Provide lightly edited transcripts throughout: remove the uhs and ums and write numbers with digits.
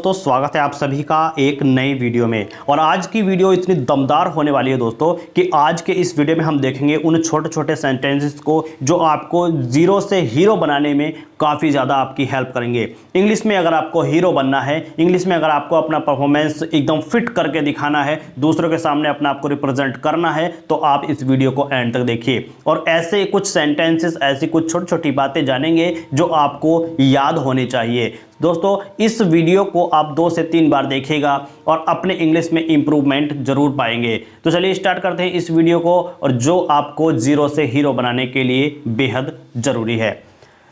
दोस्तों, स्वागत है आप सभी का एक नई वीडियो में। और आज की वीडियो इतनी दमदार होने वाली है दोस्तों कि आज के इस वीडियो में हम देखेंगे उन छोटे छोटे सेंटेंसेस को जो आपको जीरो से हीरो बनाने में काफ़ी ज़्यादा आपकी हेल्प करेंगे। इंग्लिश में अगर आपको हीरो बनना है, इंग्लिश में अगर आपको अपना परफॉर्मेंस एकदम फिट करके दिखाना है, दूसरों के सामने अपना आपको रिप्रेजेंट करना है, तो आप इस वीडियो को एंड तक देखिए और ऐसे कुछ सेंटेंसेस, ऐसी कुछ छोटी छोटी बातें जानेंगे जो आपको याद होनी चाहिए। दोस्तों, इस वीडियो को आप 2 से 3 बार देखिएगा और अपने इंग्लिश में इंप्रूवमेंट जरूर पाएंगे। तो चलिए स्टार्ट करते हैं इस वीडियो को, और जो आपको जीरो से हीरो बनाने के लिए बेहद जरूरी है।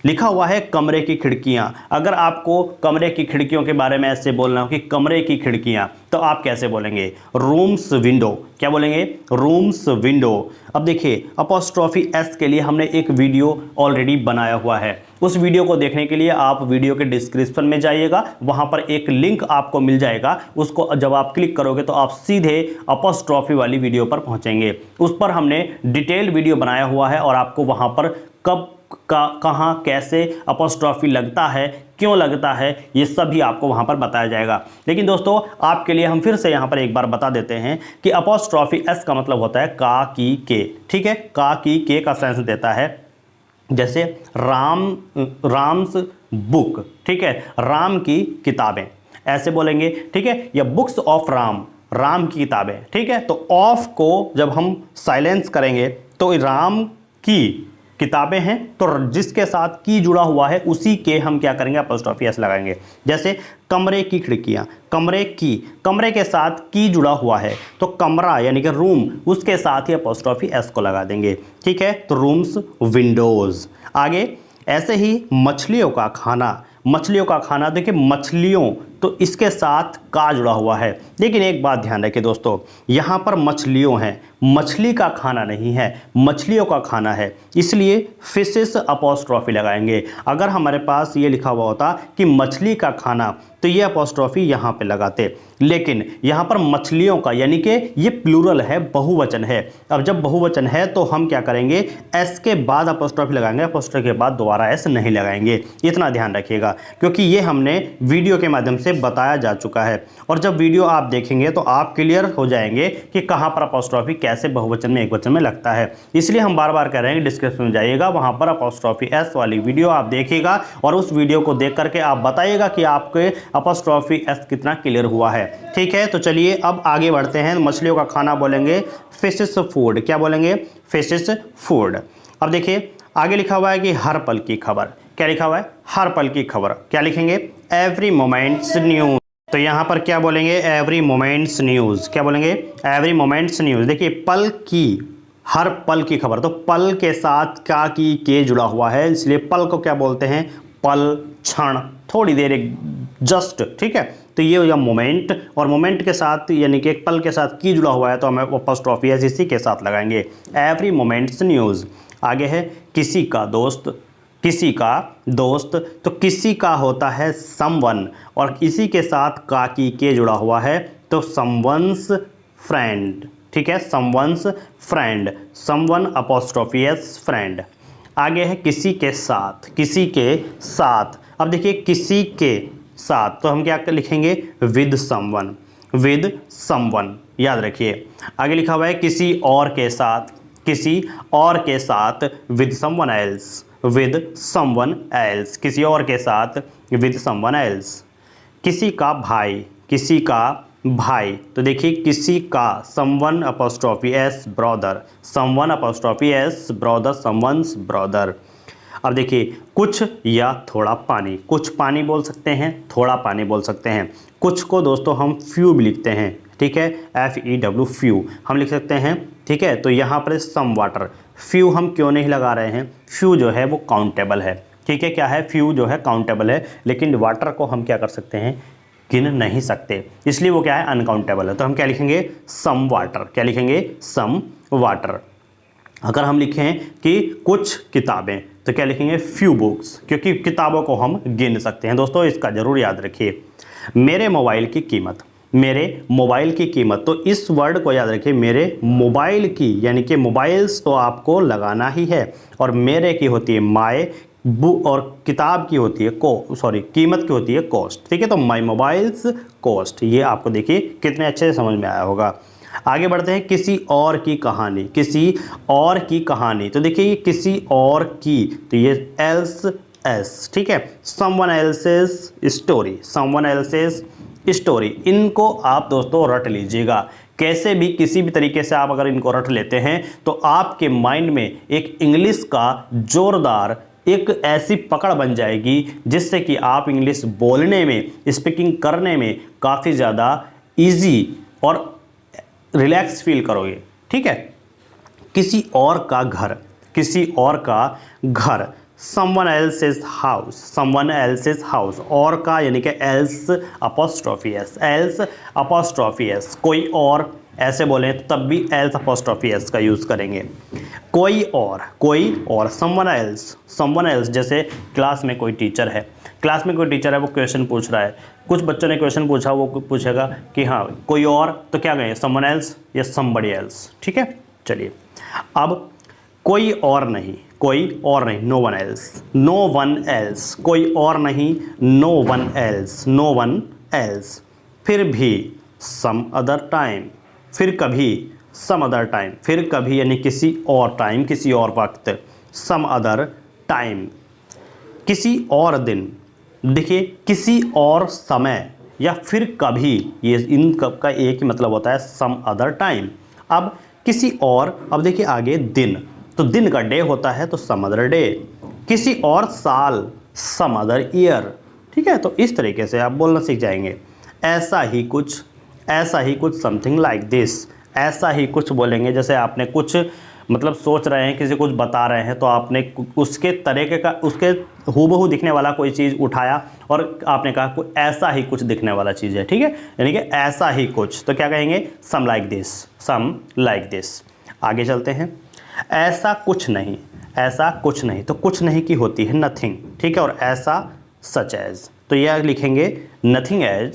लिखा हुआ है कमरे की खिड़कियां। अगर आपको कमरे की खिड़कियों के बारे में ऐसे बोलना हो कि कमरे की खिड़कियां, तो आप कैसे बोलेंगे? Rooms window. क्या बोलेंगे? Rooms window. अब देखिए, अपॉस्ट्रोफी एस के लिए हमने एक वीडियो ऑलरेडी बनाया हुआ है। उस वीडियो को देखने के लिए आप वीडियो के डिस्क्रिप्शन में जाइएगा, वहां पर एक लिंक आपको मिल जाएगा। उसको जब आप क्लिक करोगे तो आप सीधे अपॉस्ट्रोफी वाली वीडियो पर पहुंचेंगे। उस पर हमने डिटेल वीडियो बनाया हुआ है और आपको वहां पर कब कहाँ कैसे अपॉस्ट्रोफी लगता है, क्यों लगता है, ये सभी आपको वहां पर बताया जाएगा। लेकिन दोस्तों, आपके लिए हम फिर से यहां पर एक बार बता देते हैं कि अपॉस्ट्रोफी एस का मतलब होता है का की के। ठीक है, का की के का सेंस देता है। जैसे राम्स बुक, ठीक है, राम की किताबें, ऐसे बोलेंगे। ठीक है, या बुक्स ऑफ राम, राम की किताबें। ठीक है, तो ऑफ को जब हम साइलेंस करेंगे तो राम की किताबें हैं, तो जिसके साथ की जुड़ा हुआ है उसी के हम क्या करेंगे? अपॉस्ट्रोफी एस लगाएंगे। जैसे कमरे की खिड़कियां, कमरे की, कमरे के साथ की जुड़ा हुआ है तो कमरा यानी कि रूम, उसके साथ ही अपॉस्ट्रोफी एस को लगा देंगे। ठीक है, तो रूम्स विंडोज। आगे ऐसे ही मछलियों का खाना, मछलियों का खाना, देखिए मछलियों तो इसके साथ का जुड़ा हुआ है। लेकिन एक बात ध्यान रखिए दोस्तों, यहाँ पर मछलियों हैं, मछली का खाना नहीं है, मछलियों का खाना है, इसलिए फिशेस अपॉस्ट्रोफी लगाएंगे। अगर हमारे पास ये लिखा हुआ होता कि मछली का खाना, तो ये अपॉस्ट्रोफी यहाँ पे लगाते। लेकिन यहाँ पर मछलियों का यानी कि ये प्लूरल है, बहुवचन है। अब जब बहुवचन है तो हम क्या करेंगे? एस के बाद अपॉस्ट्रोफी लगाएंगे, अपॉस्ट्रोफी के बाद दोबारा एस नहीं लगाएंगे। इतना ध्यान रखिएगा, क्योंकि ये हमने वीडियो के माध्यम से बताया जा चुका है। और जब वीडियो आप देखेंगे तो आप क्लियर हो जाएंगे कि कहाँ पर अपॉस्ट्रोफी कैसे बहुवचन में एकवचन में लगता है। इसलिए हम बार बार कह रहे हैं डिस्क्रिप्शन में जाइएगा, वहां पर अपॉस्ट्रोफी एस वाली वीडियो आप देखिएगा और उस वीडियो को देख करके आप बताइएगा कि आपके अपॉस्ट्रोफी एस कितना क्लियर हुआ है। ठीक है, तो चलिए अब आगे बढ़ते हैं। मछलियों का खाना बोलेंगे फिशेस फूड। क्या बोलेंगे? Fishes food. अब देखिए आगे लिखा हुआ है कि हर पल की खबर। क्या लिखा हुआ है? हर पल की खबर। क्या लिखेंगे? Every moments news. तो यहां पर क्या बोलेंगे? Every moments news. क्या बोलेंगे? Every moments news. देखिए पल की, हर पल की खबर, तो पल के साथ का की के जुड़ा हुआ है, इसलिए पल को क्या बोलते हैं? पल, क्षण, थोड़ी देर, एक जस्ट। ठीक है, तो ये हो गया मोमेंट, और मोमेंट के साथ यानी कि एक पल के साथ की जुड़ा हुआ है तो हमें अपॉस्ट्रोफी एस इसी के साथ लगाएंगे। Every moments news. आगे है किसी का दोस्त, किसी का दोस्त, तो किसी का होता है समवन, और इसी के साथ का की के जुड़ा हुआ है तो समवन्स फ्रेंड। ठीक है, someone's friend, someone apostrophe S friend. आगे है किसी के साथ, किसी के साथ। अब देखिए किसी के साथ तो हम क्या लिखेंगे? विद समवन, विद समवन, याद रखिए। आगे लिखा हुआ है किसी और के साथ, किसी और के साथ with someone else, with someone else, किसी और के साथ विद समवन एल्स। किसी का भाई, किसी का भाई, तो देखिए किसी का, someone apostrophe S brother, someone apostrophe S brother, someone's brother. अब देखिए कुछ या थोड़ा पानी, कुछ पानी बोल सकते हैं, थोड़ा पानी बोल सकते हैं। कुछ को दोस्तों हम फ्यू भी लिखते हैं। ठीक है, FEW फ्यू हम लिख सकते हैं। ठीक है, तो यहाँ पर सम वाटर, फ्यू हम क्यों नहीं लगा रहे हैं? फ्यू जो है वो काउंटेबल है। ठीक है, क्या है? फ्यू जो है काउंटेबल है, लेकिन वाटर को हम क्या कर सकते हैं? गिन नहीं सकते, इसलिए वो क्या है? अनकाउंटेबल है। तो हम क्या लिखेंगे? Some water. क्या लिखेंगे? Some water. अगर हम लिखें कि कुछ किताबें, तो क्या लिखेंगे? फ्यू बुक्स, क्योंकि किताबों को हम गिन सकते हैं। दोस्तों इसका जरूर याद रखिए। मेरे मोबाइल की कीमत, मेरे मोबाइल की कीमत, तो इस वर्ड को याद रखिए, मेरे मोबाइल की, यानी कि मोबाइल्स तो आपको लगाना ही है, और मेरे की होती है माय, बुक और किताब की होती है कीमत की होती है कॉस्ट, ठीक है। तो माई मोबाइल्स कॉस्ट, ये आपको देखिए कितने अच्छे से समझ में आया होगा। आगे बढ़ते हैं, किसी और की कहानी, किसी और की कहानी, तो देखिए ये किसी और की, तो ये एल्स एस, ठीक है। Someone else's story, someone else's story, इनको आप दोस्तों रट लीजिएगा। कैसे भी किसी भी तरीके से आप अगर इनको रट लेते हैं तो आपके माइंड में एक इंग्लिश का जोरदार एक ऐसी पकड़ बन जाएगी जिससे कि आप इंग्लिश बोलने में, स्पीकिंग करने में काफ़ी ज़्यादा इजी और रिलैक्स फील करोगे, ठीक है। किसी और का घर, किसी और का घर, someone else's house, someone else's house, और का यानी कि else apostrophe s, else apostrophe s, कोई और ऐसे बोले तो तब भी else apostrophe s का यूज़ करेंगे। कोई और someone else, जैसे क्लास में कोई टीचर है, वो क्वेश्चन पूछ रहा है, कुछ बच्चों ने क्वेश्चन पूछा, वो पूछेगा कि हाँ कोई और, तो क्या कहें, someone else या somebody else, ठीक है। चलिए अब कोई और नहीं, नो वन एल्स, कोई और नहीं, नो वन एल्स, फिर भी सम अदर टाइम, फिर कभी, सम अदर टाइम, फिर कभी यानी किसी और टाइम, किसी और वक्त, सम अदर टाइम, किसी और दिन, देखिए किसी और समय या फिर कभी, ये इन कब का एक ही मतलब होता है, सम अदर टाइम। अब किसी और, अब देखिए आगे दिन, तो दिन का डे होता है तो सम अदर डे, किसी और साल, सम अदर ईयर, ठीक है। तो इस तरीके से आप बोलना सीख जाएंगे। ऐसा ही कुछ, समथिंग लाइक दिस, ऐसा ही कुछ बोलेंगे, जैसे आपने कुछ मतलब सोच रहे हैं, किसी कुछ बता रहे हैं, तो आपने उसके तरीके का, उसके हूबहू दिखने वाला कोई चीज़ उठाया और आपने कहा ऐसा ही कुछ दिखने वाला चीज़ है, ठीक है, यानी कि ऐसा ही कुछ, तो क्या कहेंगे, some like this, some like this. आगे चलते हैं, ऐसा कुछ नहीं, तो कुछ नहीं की होती है नथिंग, ठीक है, और ऐसा सच एज, तो यह लिखेंगे नथिंग एज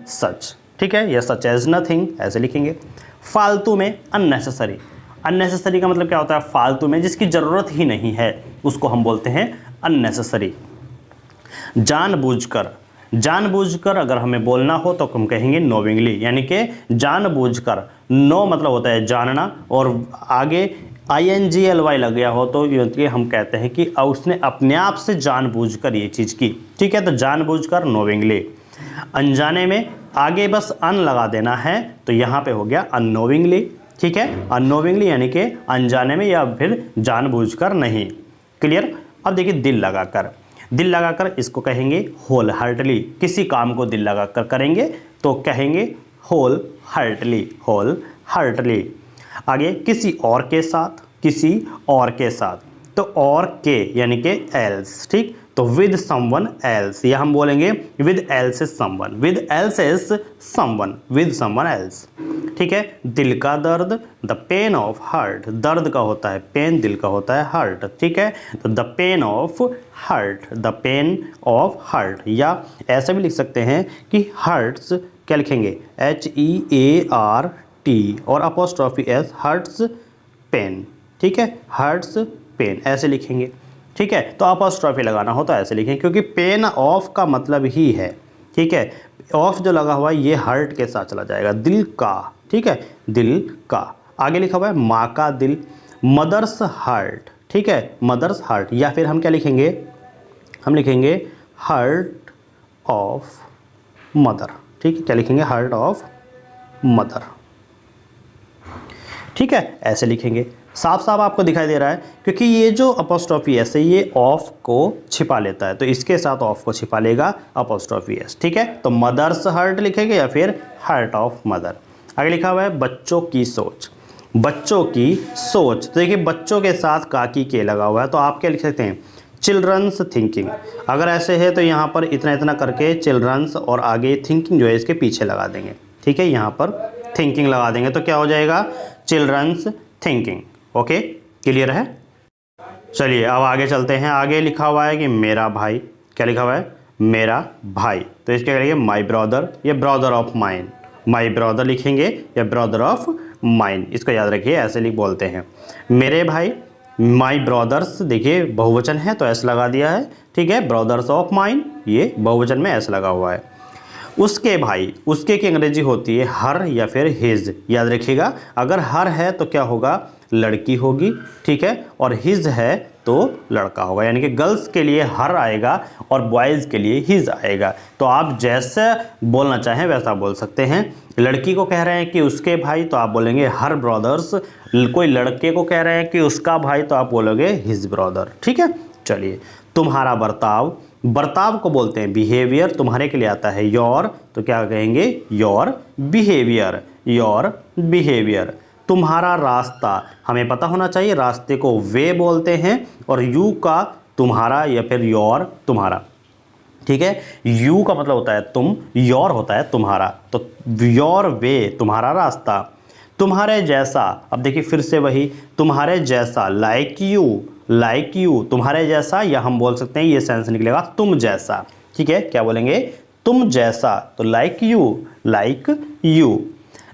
सच, ठीक है, या सच एज नथिंग, ऐसे लिखेंगे। फालतू में अननेसेसरी का मतलब क्या होता है, फालतू में, जिसकी ज़रूरत ही नहीं है, उसको हम बोलते हैं अननेसेसरी। जानबूझकर अगर हमें बोलना हो तो हम कहेंगे नोविंगली, यानी कि जानबूझकर, नो मतलब होता है जानना, और आगे INGLY लग गया हो तो ये हम कहते हैं कि उसने अपने आप से जानबूझकर ये चीज़ की, ठीक है। तो जानबूझकर, नोविंगली। अनजाने में आगे बस अन लगा देना है, तो यहाँ पे हो गया अननोविंगली, ठीक है, अननोविंगली यानी कि अनजाने में या फिर जानबूझकर नहीं। क्लियर। अब देखिए दिल लगाकर इसको कहेंगे होल हार्टली, किसी काम को दिल लगाकर करेंगे तो कहेंगे होल हार्टली। आगे किसी और के साथ, तो और के यानी कि एल्स, ठीक, तो विद समवन एल्स, या हम बोलेंगे with else is someone, with someone else, ठीक है। दिल का दर्द, द पेन ऑफ हार्ट, दर्द का होता है पेन, दिल का होता है हार्ट, ठीक है, तो द पेन ऑफ हार्ट, या ऐसे भी लिख सकते हैं कि हार्ट्स, क्या लिखेंगे, HEART और अपोस्ट्रोफी S, हर्ट्स पेन, ठीक है, हर्ट्स पेन, ऐसे लिखेंगे, ठीक है। तो अपोस्ट्रोफी लगाना हो तो ऐसे लिखें, क्योंकि पेन ऑफ का मतलब ही है, ठीक है, ऑफ जो लगा हुआ है ये हर्ट के साथ चला जाएगा, दिल का, ठीक है, दिल का। आगे लिखा हुआ है माँ का दिल, मदर्स हार्ट, ठीक है, मदर्स हार्ट, या फिर हम क्या लिखेंगे, हम लिखेंगे हार्ट ऑफ मदर, ठीक है, क्या लिखेंगे, हार्ट ऑफ मदर, ठीक है, ऐसे लिखेंगे। साफ साफ आपको दिखाई दे रहा है, क्योंकि ये जो अपोस्ट्रोफी एस है ये ऑफ को छिपा लेता है, तो इसके साथ ऑफ को छिपा लेगा अपोस्ट्रोफी एस, ठीक है। तो मदर्स हार्ट लिखेंगे या फिर हार्ट ऑफ मदर। आगे लिखा हुआ है बच्चों की सोच, तो देखिए बच्चों के साथ काकी के लगा हुआ है, तो आप क्या लिख सकते हैं, चिल्ड्रंस थिंकिंग। अगर ऐसे है तो यहाँ पर इतना इतना करके चिल्ड्रंस और आगे थिंकिंग जो है इसके पीछे लगा देंगे, ठीक है, यहाँ पर थिंकिंग लगा देंगे, तो क्या हो जाएगा, चिल्ड्रंस थिंकिंग। ओके, क्लियर है। चलिए अब आगे चलते हैं। आगे लिखा हुआ है कि मेरा भाई, क्या लिखा हुआ है, मेरा भाई, तो इसके करेंगे माई ब्रदर या brother of mine, my brother लिखेंगे या ब्रदर ऑफ माइन, इसको याद रखिए, ऐसे लिख बोलते हैं। मेरे भाई, माई ब्रदर्स, देखिए बहुवचन है तो एस लगा दिया है, ठीक है। ब्रदर्स ऑफ माइन, ये बहुवचन में एस लगा हुआ है। उसके भाई, उसके की अंग्रेजी होती है हर या फिर हिज, याद रखिएगा। अगर हर है तो क्या होगा, लड़की होगी, ठीक है, और हिज है तो लड़का होगा, यानी कि गर्ल्स के लिए हर आएगा और बॉयज़ के लिए हिज आएगा। तो आप जैसे बोलना चाहें वैसा बोल सकते हैं। लड़की को कह रहे हैं कि उसके भाई, तो आप बोलेंगे हर ब्रदर्स। कोई लड़के को कह रहे हैं कि उसका भाई, तो आप बोलोगे हिज ब्रदर, ठीक है। चलिए, तुम्हारा बर्ताव, बर्ताव को बोलते हैं बिहेवियर, तुम्हारे के लिए आता है योर, तो क्या कहेंगे, योर बिहेवियर, योर बिहेवियर। तुम्हारा रास्ता, हमें पता होना चाहिए, रास्ते को वे बोलते हैं, और यू का तुम्हारा या फिर योर तुम्हारा, ठीक है। यू का मतलब होता है तुम, योर होता है तुम्हारा, तो योर वे तुम्हारा रास्ता। तुम्हारे जैसा, अब देखिए फिर से वही, तुम्हारे जैसा, लाइक यू, लाइक यू, तुम्हारे जैसा, या हम बोल सकते हैं ये सेंस निकलेगा तुम जैसा, ठीक है। क्या बोलेंगे, तुम जैसा, तो लाइक यू, लाइक यू।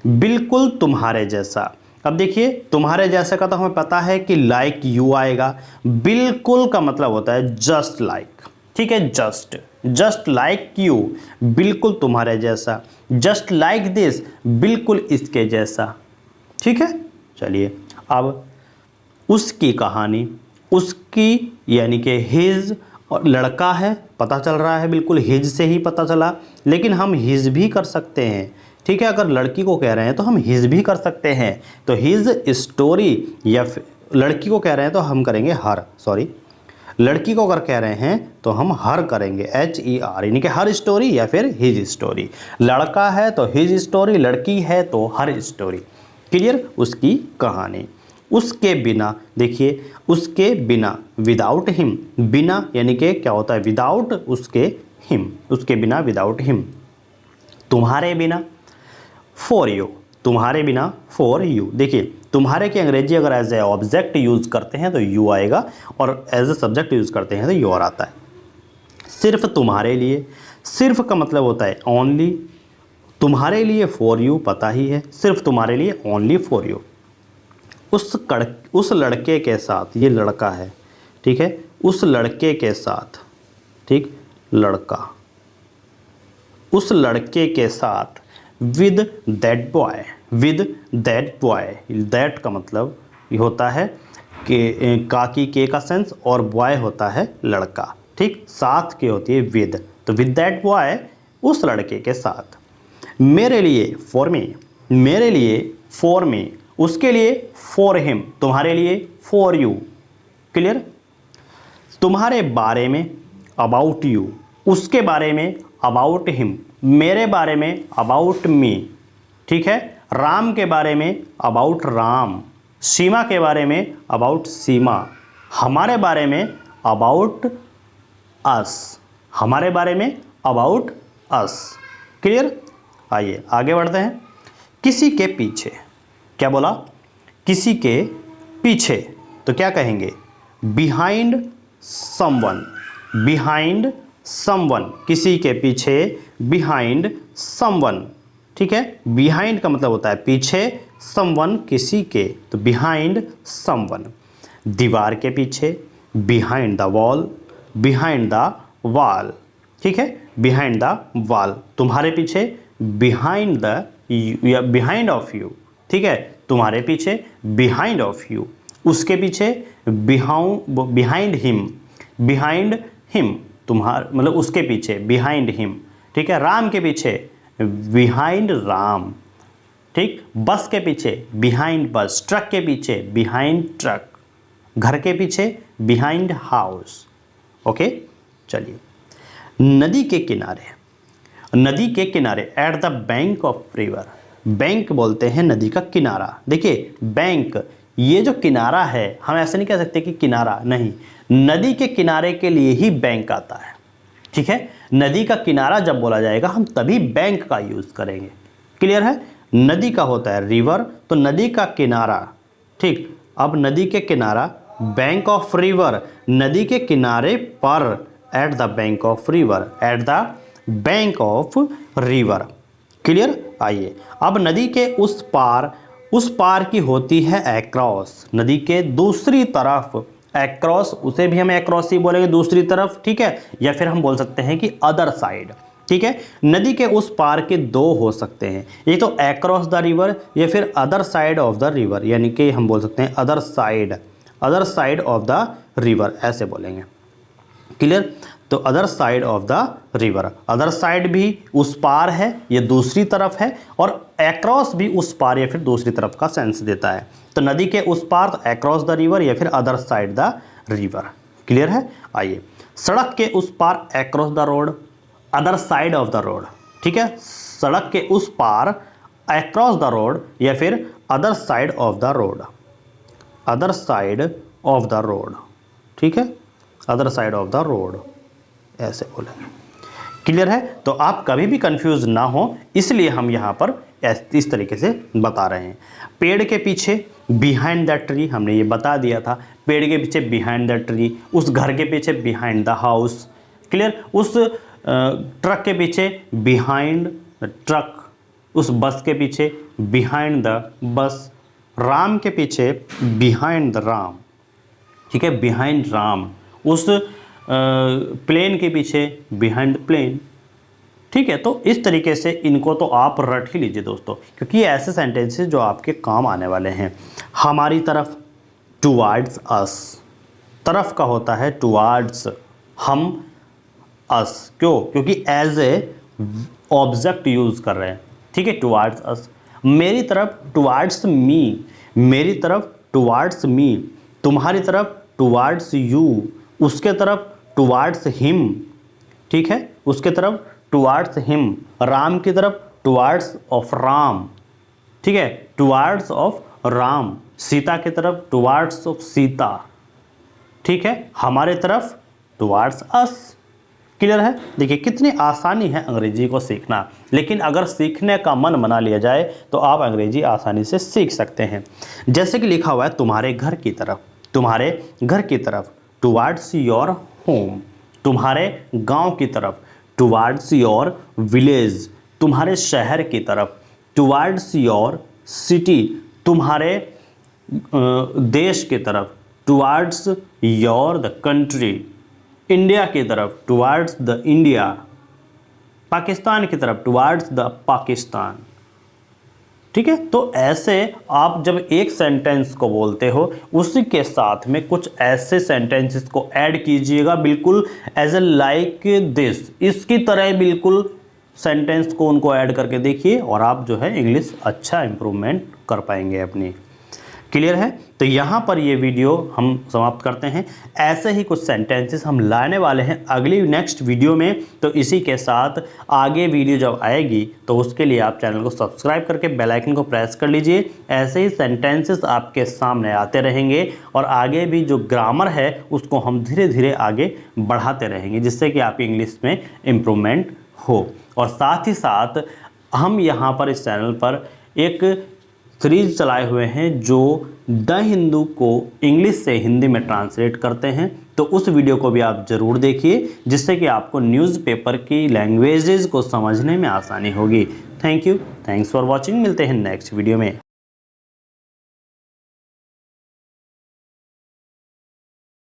बिल्कुल तुम्हारे जैसा, अब देखिए तुम्हारे जैसा का तो हमें पता है कि लाइक यू आएगा, बिल्कुल का मतलब होता है जस्ट लाइक, ठीक है, जस्ट, जस्ट लाइक यू, बिल्कुल तुम्हारे जैसा, जस्ट लाइक दिस, बिल्कुल इसके जैसा, ठीक है। चलिए, अब उसकी कहानी, उसकी यानी कि हिज, और लड़का है, पता चल रहा है, बिल्कुल हिज से ही पता चला, लेकिन हम हिज भी कर सकते हैं, ठीक है। अगर लड़की को कह रहे हैं तो हम हिज भी कर सकते हैं, तो हिज स्टोरी, या फिर लड़की को कह रहे हैं तो हम करेंगे हर, सॉरी, लड़की को अगर कह रहे हैं तो हम हर करेंगे, HER, यानी कि हर स्टोरी या फिर हिज स्टोरी। लड़का है तो हिज स्टोरी, लड़की है तो हर स्टोरी, क्लियर। उसकी कहानी, उसके बिना, देखिए उसके बिना, विदाउट हिम, बिना यानी कि क्या होता है, विदाउट उसके हिम, उसके बिना, विदाउट हिम। तुम्हारे बिना, फॉर यू, तुम्हारे बिना, फॉर यू। देखिए तुम्हारे की अंग्रेजी अगर एज ए ऑब्जेक्ट यूज़ करते हैं तो यू आएगा, और एज ए सब्जेक्ट यूज़ करते हैं तो योर आता है। सिर्फ तुम्हारे लिए, सिर्फ का मतलब होता है ओनली, तुम्हारे लिए फॉर यू पता ही है, सिर्फ तुम्हारे लिए, ओनली फॉर यू। उस लड़के के साथ, ये लड़का है, ठीक है, उस लड़के के साथ, ठीक, लड़का, उस लड़के के साथ, with that boy, with that boy, that का मतलब ये होता है कि काकी के का सेंस, और बॉय होता है लड़का, ठीक, साथ की होती है विद, तो विद दैट बॉय, उस लड़के के साथ। मेरे लिए, फॉर मी, मेरे लिए, फॉर मी, उसके लिए, फॉर हिम, तुम्हारे लिए, फॉर यू, क्लियर। तुम्हारे बारे में, अबाउट यू, उसके बारे में, अबाउट हिम, मेरे बारे में, अबाउट मी, ठीक है। राम के बारे में, अबाउट राम, सीमा के बारे में, अबाउट सीमा, हमारे बारे में, अबाउट अस, हमारे बारे में, अबाउट अस, क्लियर। आइए आगे बढ़ते हैं। किसी के पीछे, क्या बोला, किसी के पीछे, तो क्या कहेंगे, बिहाइंड समवन, बिहाइंड समवन, किसी के पीछे, बिहाइंड समवन, ठीक है। बिहाइंड का मतलब होता है पीछे, समवन किसी के, तो बिहाइंड समवन। दीवार के पीछे, behind the wall, behind the wall, ठीक है, बिहाइंड द वॉल। तुम्हारे पीछे, बिहाइंड द, या बिहाइंड ऑफ यू, ठीक है, तुम्हारे पीछे, बिहाइंड ऑफ यू। उसके पीछे, बिहाइंड हिम, बिहाइंड हिम, तुम्हारे मतलब उसके पीछे, बिहाइंड हिम, ठीक है। राम के पीछे, बिहाइंड राम, ठीक। बस के पीछे, बिहाइंड बस, ट्रक के पीछे, बिहाइंड ट्रक, घर के पीछे, बिहाइंड हाउस, ओके। चलिए, नदी के किनारे, नदी के किनारे, at the bank of river, bank बोलते हैं नदी का किनारा। देखिए बैंक, ये जो किनारा है, हम ऐसे नहीं कह सकते कि किनारा नहीं, नदी के किनारे के लिए ही बैंक आता है, ठीक है। नदी का किनारा जब बोला जाएगा हम तभी बैंक का यूज़ करेंगे, क्लियर है। नदी का होता है रिवर, तो नदी का किनारा, ठीक। अब नदी के किनारा, बैंक ऑफ रिवर, नदी के किनारे पर, at the bank of river, at the bank of river, clear. आइए अब नदी के उस पार, उस पार की होती है अक्रॉस, नदी के दूसरी तरफ। अक्रॉस, उसे भी हम अक्रॉस ही बोलेंगे, दूसरी तरफ, ठीक है। या फिर हम बोल सकते हैं कि अदर साइड, ठीक है। नदी के उस पार के दो हो सकते हैं, एक तो अक्रॉस द रिवर या फिर other side of the river, यानी कि हम बोल सकते हैं other side of the river, ऐसे बोलेंगे। क्लियर? तो other side of the river, other side भी उस पार है, ये दूसरी तरफ है, और अक्रॉस भी उस पार या फिर दूसरी तरफ का सेंस देता है। तो नदी के उस पार तो अक्रॉस द रिवर या फिर other side the river. Clear है? आइए, सड़क के उस पार across the road, other side of the road, ठीक है। सड़क के उस पार अक्रॉस द रोड या फिर other side of the road, other side of the road, ठीक है, other side of the road, ऐसे बोलेंगे। क्लियर है? तो आप कभी भी कंफ्यूज ना हो, इसलिए हम यहाँ पर इस तरीके से बता रहे हैं। पेड़ के पीछे बिहाइंड द ट्री, हमने ये बता दिया था, पेड़ के पीछे बिहाइंड द ट्री, उस घर के पीछे बिहाइंड द हाउस। क्लियर? उस ट्रक के पीछे बिहाइंड द ट्रक, उस बस के पीछे बिहाइंड द बस, राम के पीछे बिहाइंड द राम, ठीक है, बिहाइंड राम, उस प्लेन के पीछे बिहाइंड प्लेन, ठीक है। तो इस तरीके से इनको तो आप रट ही लीजिए दोस्तों, क्योंकि ये ऐसे सेंटेंसेस जो आपके काम आने वाले हैं। हमारी तरफ, टुवार्ड्स अस, तरफ का होता है टुवार्ड्स, हम, अस, क्यों? क्योंकि एज ए ऑब्जेक्ट यूज़ कर रहे हैं, ठीक है, टुवार्ड्स अस। मेरी तरफ, टुवार्ड्स मी, मेरी तरफ टुवार्ड्स मी, तुम्हारी तरफ टुवार्ड्स यू, उसके तरफ टुवार्ड्स हिम, ठीक है, उसके तरफ टुवार्ड्स हिम, राम की तरफ टुवार्ड्स ऑफ राम, ठीक है, टुवार्ड्स ऑफ राम, सीता की तरफ टुवार्ड्स ऑफ सीता, ठीक है, हमारे तरफ टुवार्ड्स अस। क्लियर है? देखिए कितनी आसानी है अंग्रेजी को सीखना, लेकिन अगर सीखने का मन बना लिया जाए तो आप अंग्रेजी आसानी से सीख सकते हैं। जैसे कि लिखा हुआ है तुम्हारे घर की तरफ, तुम्हारे घर की तरफ, टुवार्ड्स योर होम, तुम्हारे गांव की तरफ, टुवार्ड्स योर विलेज, तुम्हारे शहर की तरफ, टुवार्ड्स योर सिटी, तुम्हारे देश की तरफ, towards your the country, India की तरफ, टुवार्ड्स द इंडिया, पाकिस्तान की तरफ, टुवार्ड्स द पाकिस्तान, ठीक है। तो ऐसे आप जब एक सेंटेंस को बोलते हो, उसी के साथ में कुछ ऐसे सेंटेंसेस को ऐड कीजिएगा, बिल्कुल एज ए लाइक दिस, इसकी तरह बिल्कुल सेंटेंस को उनको ऐड करके देखिए, और आप जो है इंग्लिश अच्छा इंप्रूवमेंट कर पाएंगे अपनी। क्लियर है? तो यहाँ पर ये वीडियो हम समाप्त करते हैं। ऐसे ही कुछ सेंटेंसेस हम लाने वाले हैं अगली नेक्स्ट वीडियो में, तो इसी के साथ आगे वीडियो जब आएगी तो उसके लिए आप चैनल को सब्सक्राइब करके बेल आइकन को प्रेस कर लीजिए। ऐसे ही सेंटेंसेस आपके सामने आते रहेंगे, और आगे भी जो ग्रामर है उसको हम धीरे धीरे आगे बढ़ाते रहेंगे, जिससे कि आपकी इंग्लिश में इम्प्रूवमेंट हो। और साथ ही साथ हम यहाँ पर इस चैनल पर एक सीरीज चलाए हुए हैं जो द हिंदू को इंग्लिश से हिंदी में ट्रांसलेट करते हैं, तो उस वीडियो को भी आप ज़रूर देखिए, जिससे कि आपको न्यूज़पेपर की लैंग्वेजेस को समझने में आसानी होगी। Thank you, thanks for watching. मिलते हैं नेक्स्ट वीडियो में।